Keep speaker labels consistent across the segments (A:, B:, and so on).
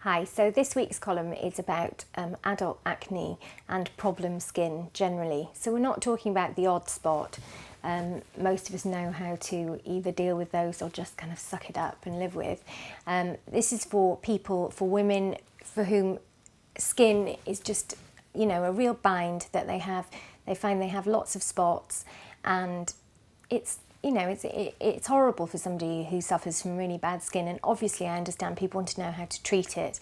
A: Hi, so this week's column is about adult acne and problem skin generally. So we're not talking about the odd spot. Most of us know how to either deal with those or just kind of suck it up and live with. This is for people, for women for whom skin is just, a real bind that they have. They find they have lots of spots, and it's horrible for somebody who suffers from really bad skin, and obviously I understand people want to know how to treat it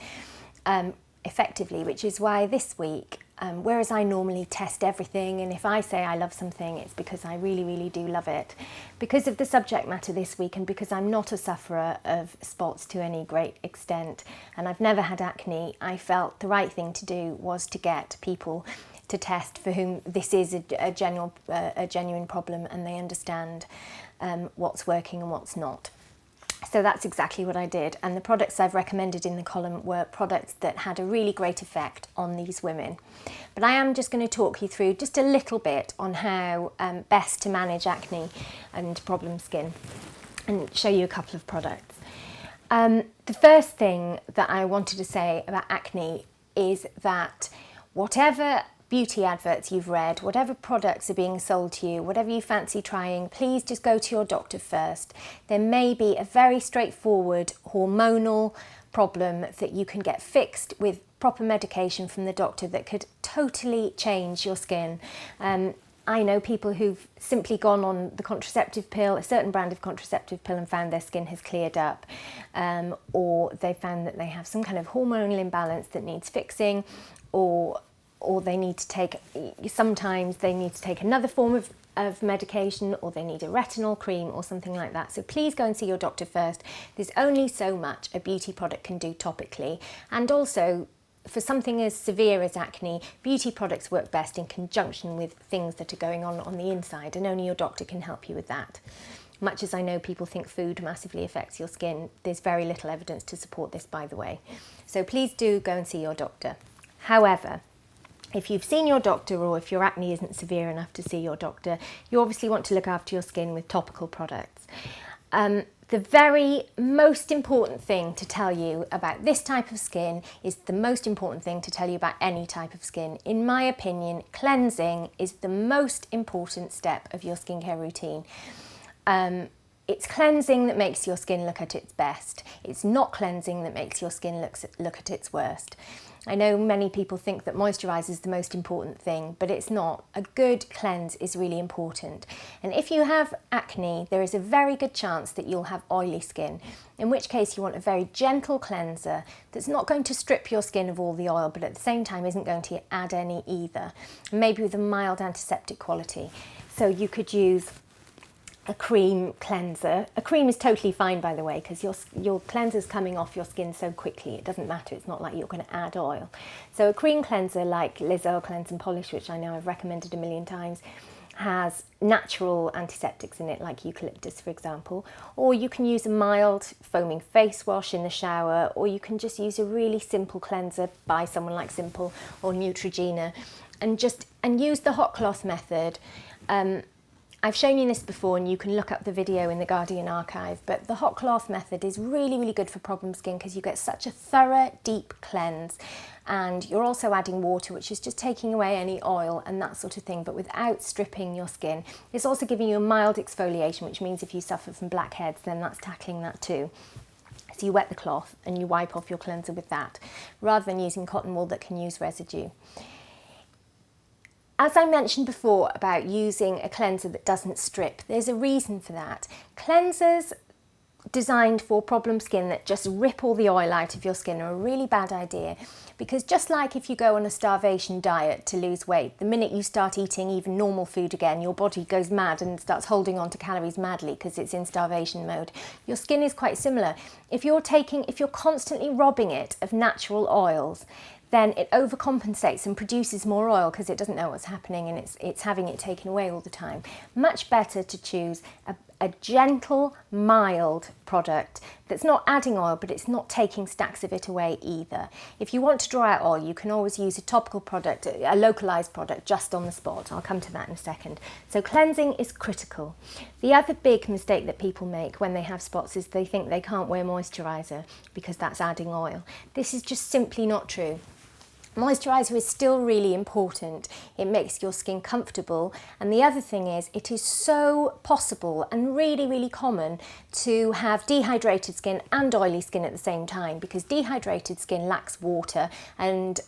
A: effectively, which is why this week, whereas I normally test everything, and if I say I love something, it's because I really, really do love it. Because of the subject matter this week, and because I'm not a sufferer of spots to any great extent, and I've never had acne, I felt the right thing to do was to get people to test for whom this is a genuine problem, and they understand what's working and what's not. So that's exactly what I did, and the products I've recommended in the column were products that had a really great effect on these women. But I am just going to talk you through just a little bit on how best to manage acne and problem skin, and show you a couple of products. The first thing that I wanted to say about acne is that whatever beauty adverts you've read, whatever products are being sold to you, whatever you fancy trying, please just go to your doctor first. There may be a very straightforward hormonal problem that you can get fixed with proper medication from the doctor that could totally change your skin. I know people who've simply gone on the contraceptive pill, a certain brand of contraceptive pill, and found their skin has cleared up, or they found that they have some kind of hormonal imbalance that needs fixing, or they need to take, sometimes they need to take another form of medication, or they need a retinol cream or something like that. So please go and see your doctor first. There's only so much a beauty product can do topically. And also, for something as severe as acne, beauty products work best in conjunction with things that are going on the inside, and only your doctor can help you with that. Much as I know people think food massively affects your skin, there's very little evidence to support this, by the way. So please do go and see your doctor. However, if you've seen your doctor, or if your acne isn't severe enough to see your doctor, you obviously want to look after your skin with topical products. The very most important thing to tell you about this type of skin is the most important thing to tell you about any type of skin. In my opinion, cleansing is the most important step of your skincare routine. It's cleansing that makes your skin look at its best. It's not cleansing that makes your skin look at its worst. I know many people think that moisturizer is the most important thing, but it's not. A good cleanse is really important. And if you have acne, there is a very good chance that you'll have oily skin, in which case you want a very gentle cleanser that's not going to strip your skin of all the oil, but at the same time isn't going to add any either, maybe with a mild antiseptic quality. So you could use a cream cleanser. A cream is totally fine, by the way, because your cleanser's coming off your skin so quickly, it doesn't matter, it's not like you're going to add oil. So a cream cleanser like Liz Earle Cleanse and Polish, which I know I've recommended a million times, has natural antiseptics in it, like eucalyptus, for example. Or you can use a mild foaming face wash in the shower, or you can just use a really simple cleanser by someone like Simple or Neutrogena, and use the hot cloth method. I've shown you this before, and you can look up the video in the Guardian archive, but the hot cloth method is really, really good for problem skin because you get such a thorough, deep cleanse, and you're also adding water, which is just taking away any oil and that sort of thing, but without stripping your skin. It's also giving you a mild exfoliation, which means if you suffer from blackheads, then that's tackling that too. So you wet the cloth and you wipe off your cleanser with that, rather than using cotton wool that can use residue. As I mentioned before about using a cleanser that doesn't strip, there's a reason for that. Cleansers designed for problem skin that just rip all the oil out of your skin are a really bad idea, because just like if you go on a starvation diet to lose weight, the minute you start eating even normal food again, your body goes mad and starts holding on to calories madly because it's in starvation mode. Your skin is quite similar. If you're constantly robbing it of natural oils, then it overcompensates and produces more oil because it doesn't know what's happening, and it's having it taken away all the time. Much better to choose a gentle, mild product that's not adding oil, but it's not taking stacks of it away either. If you want to draw out oil, you can always use a topical product, a localized product just on the spot. I'll come to that in a second. So cleansing is critical. The other big mistake that people make when they have spots is they think they can't wear moisturizer because that's adding oil. This is just simply not true. Moisturizer is still really important. It makes your skin comfortable, and the other thing is it is so possible and really, really common to have dehydrated skin and oily skin at the same time, because dehydrated skin lacks water and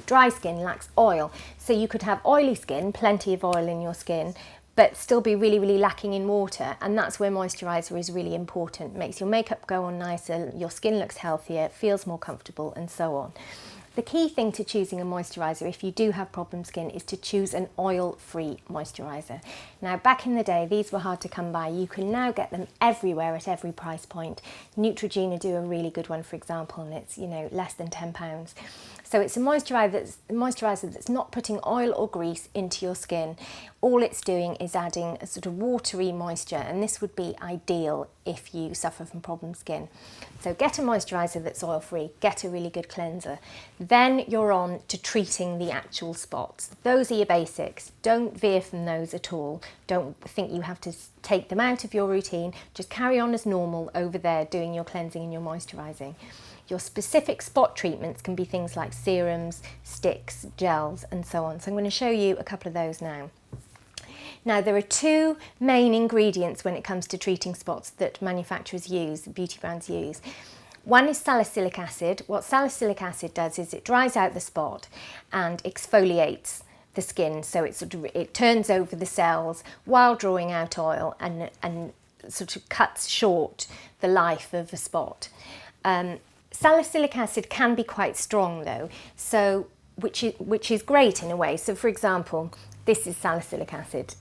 A: dry skin lacks oil. So you could have oily skin, plenty of oil in your skin, but still be really, really lacking in water, and that's where moisturizer is really important. It makes your makeup go on nicer, your skin looks healthier, feels more comfortable, and so on. The key thing to choosing a moisturiser if you do have problem skin is to choose an oil-free moisturiser. Now, back in the day, these were hard to come by. You can now get them everywhere at every price point. Neutrogena do a really good one, for example, and it's, you know, less than £10. So it's a moisturiser that's not putting oil or grease into your skin. All it's doing is adding a sort of watery moisture, and this would be ideal if you suffer from problem skin. So get a moisturiser that's oil-free, get a really good cleanser. Then you're on to treating the actual spots. Those are your basics. Don't veer from those at all. Don't think you have to take them out of your routine. Just carry on as normal over there doing your cleansing and your moisturising. Your specific spot treatments can be things like serums, sticks, gels, and so on. So I'm going to show you a couple of those now. Now, there are two main ingredients when it comes to treating spots that manufacturers use, beauty brands use. One is salicylic acid. What salicylic acid does is it dries out the spot and exfoliates the skin, so it turns over the cells while drawing out oil and sort of cuts short the life of a spot. Salicylic acid can be quite strong though, so which is great in a way. So for example, this is salicylic acid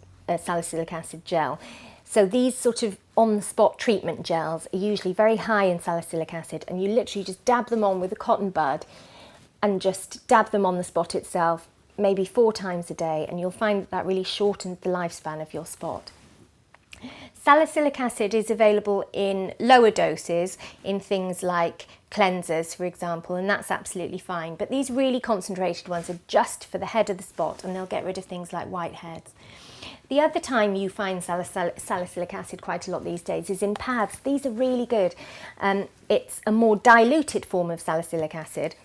A: gel. So these sort of on-the-spot treatment gels are usually very high in salicylic acid, and you literally just dab them on with a cotton bud and just dab them on the spot itself, maybe 4 times a day, and you'll find that really shortens the lifespan of your spot. Salicylic acid is available in lower doses in things like cleansers, for example, and that's absolutely fine. But these really concentrated ones are just for the head of the spot, and they'll get rid of things like whiteheads. The other time you find salicylic acid quite a lot these days is in pads. These are really good. It's a more diluted form of salicylic acid,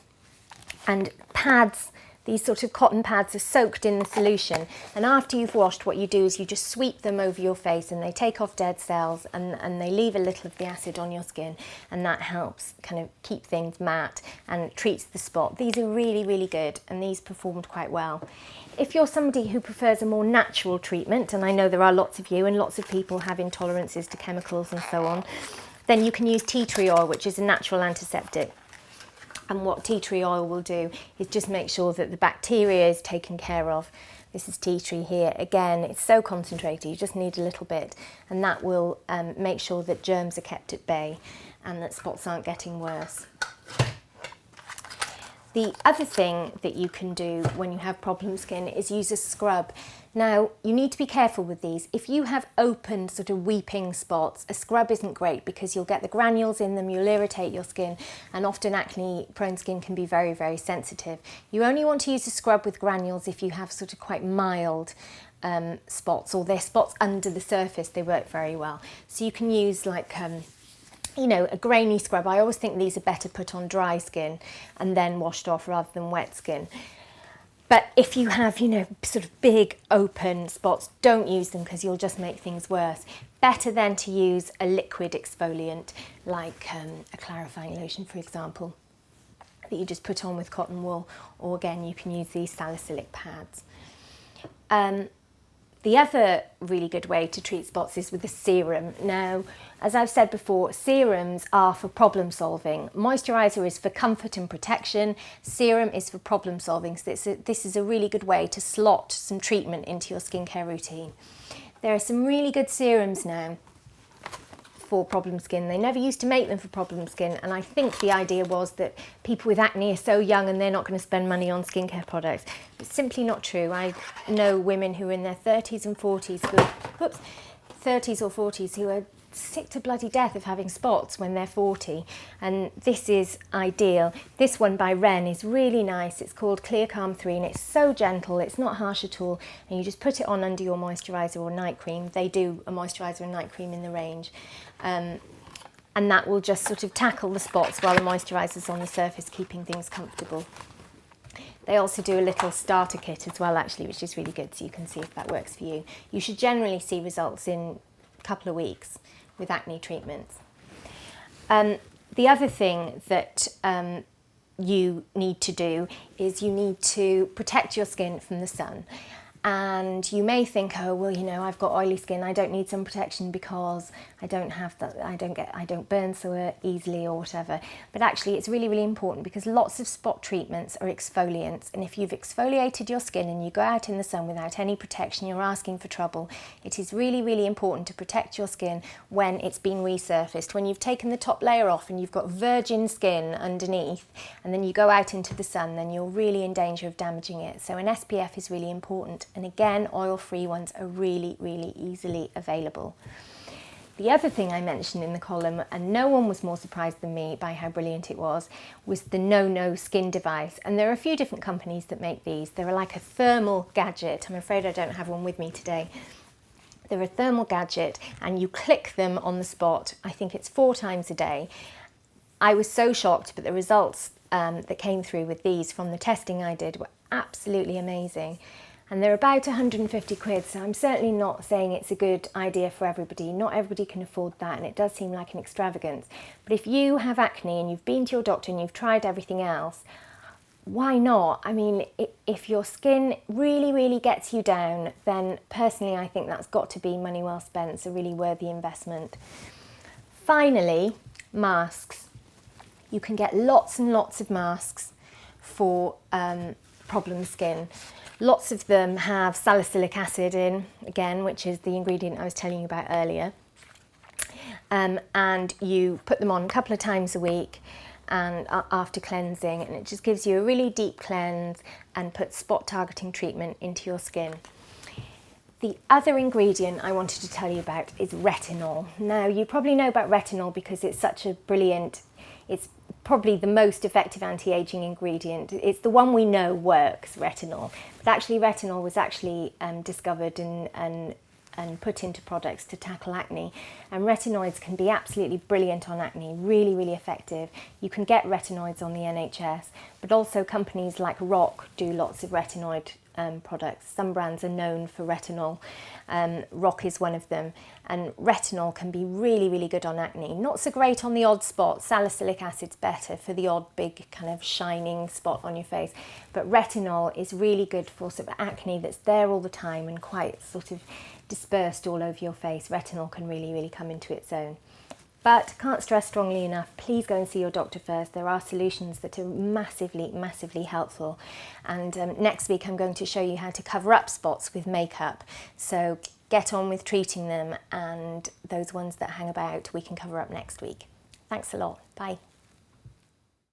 A: and pads, these sort of cotton pads, are soaked in the solution, and after you've washed, what you do is you just sweep them over your face, and they take off dead cells, and they leave a little of the acid on your skin, and that helps kind of keep things matte and treats the spot. These are really, really good, and these performed quite well. If you're somebody who prefers a more natural treatment, and I know there are lots of you, and lots of people have intolerances to chemicals and so on, then you can use tea tree oil, which is a natural antiseptic. And what tea tree oil will do is just make sure that the bacteria is taken care of. This is tea tree here. Again, it's so concentrated, you just need a little bit, and that will make sure that germs are kept at bay and that spots aren't getting worse. The other thing that you can do when you have problem skin is use a scrub. Now, you need to be careful with these. If you have open sort of weeping spots, a scrub isn't great because you'll get the granules in them, you'll irritate your skin, and often acne-prone skin can be very, very sensitive. You only want to use a scrub with granules if you have sort of quite mild spots, or they're spots under the surface, they work very well. So you can use like you know, a grainy scrub. I always think these are better put on dry skin and then washed off rather than wet skin. But if you have, you know, sort of big open spots, don't use them because you'll just make things worse. Better then to use a liquid exfoliant like a clarifying lotion, for example, that you just put on with cotton wool, or again, you can use these salicylic pads. The other really good way to treat spots is with a serum. Now, as I've said before, serums are for problem solving. Moisturizer is for comfort and protection. Serum is for problem solving. So this is a really good way to slot some treatment into your skincare routine. There are some really good serums now for problem skin. They never used to make them for problem skin, and I think the idea was that people with acne are so young and they're not going to spend money on skincare products. It's simply not true. I know women who are in their 30s and 40s who, 30s or 40s who are sick to bloody death of having spots when they're 40, and this is ideal. This one by Ren is really nice. It's called Clear Calm 3 and it's so gentle, it's not harsh at all, and you just put it on under your moisturiser or night cream. They do a moisturiser and night cream in the range, and that will just sort of tackle the spots while the moisturiser's on the surface, keeping things comfortable. They also do a little starter kit as well actually, which is really good, so you can see if that works for you. You should generally see results in a couple of weeks with acne treatments. The other thing that you need to do is you need to protect your skin from the sun. And you may think, oh well, you know, I've got oily skin, I don't need sun protection because I don't burn so easily or whatever. But actually it's really, really important, because lots of spot treatments are exfoliants, and if you've exfoliated your skin and you go out in the sun without any protection, you're asking for trouble. It is really, really important to protect your skin when it's been resurfaced. When you've taken the top layer off and you've got virgin skin underneath, and then you go out into the sun, then you're really in danger of damaging it. So an SPF is really important. And again, oil-free ones are really, really easily available. The other thing I mentioned in the column, and no one was more surprised than me by how brilliant it was the no skin device. And there are a few different companies that make these. They're like a thermal gadget. I'm afraid I don't have one with me today. They're a thermal gadget and you click them on the spot. I think it's 4 times a day. I was so shocked, but the results that came through with these from the testing I did were absolutely amazing. And they're about 150 quid, so I'm certainly not saying it's a good idea for everybody. Not everybody can afford that, and it does seem like an extravagance. But if you have acne and you've been to your doctor and you've tried everything else, why not? I mean, if your skin really, really gets you down, then personally I think that's got to be money well spent. It's a really worthy investment. Finally, masks. You can get lots and lots of masks for problem skin. Lots of them have salicylic acid in, again, which is the ingredient I was telling you about earlier. And you put them on a couple of times a week and after cleansing, and it just gives you a really deep cleanse and puts spot targeting treatment into your skin. The other ingredient I wanted to tell you about is retinol. Now, you probably know about retinol because it's such a brilliant, it's probably the most effective anti-aging ingredient. It's the one we know works, retinol. But actually retinol was actually discovered and put into products to tackle acne. And retinoids can be absolutely brilliant on acne, really, really effective. You can get retinoids on the NHS, but also companies like Rock do lots of retinoid products. Some brands are known for retinol. Rock is one of them. And retinol can be really, really good on acne. Not so great on the odd spot. Salicylic acid's better for the odd big kind of shining spot on your face. But retinol is really good for sort of acne that's there all the time and quite sort of dispersed all over your face. Retinol can really, really come into its own. But can't stress strongly enough, please go and see your doctor first. There are solutions that are massively, massively helpful. And next week I'm going to show you how to cover up spots with makeup. So get on with treating them, and those ones that hang about we can cover up next week. Thanks a lot. Bye.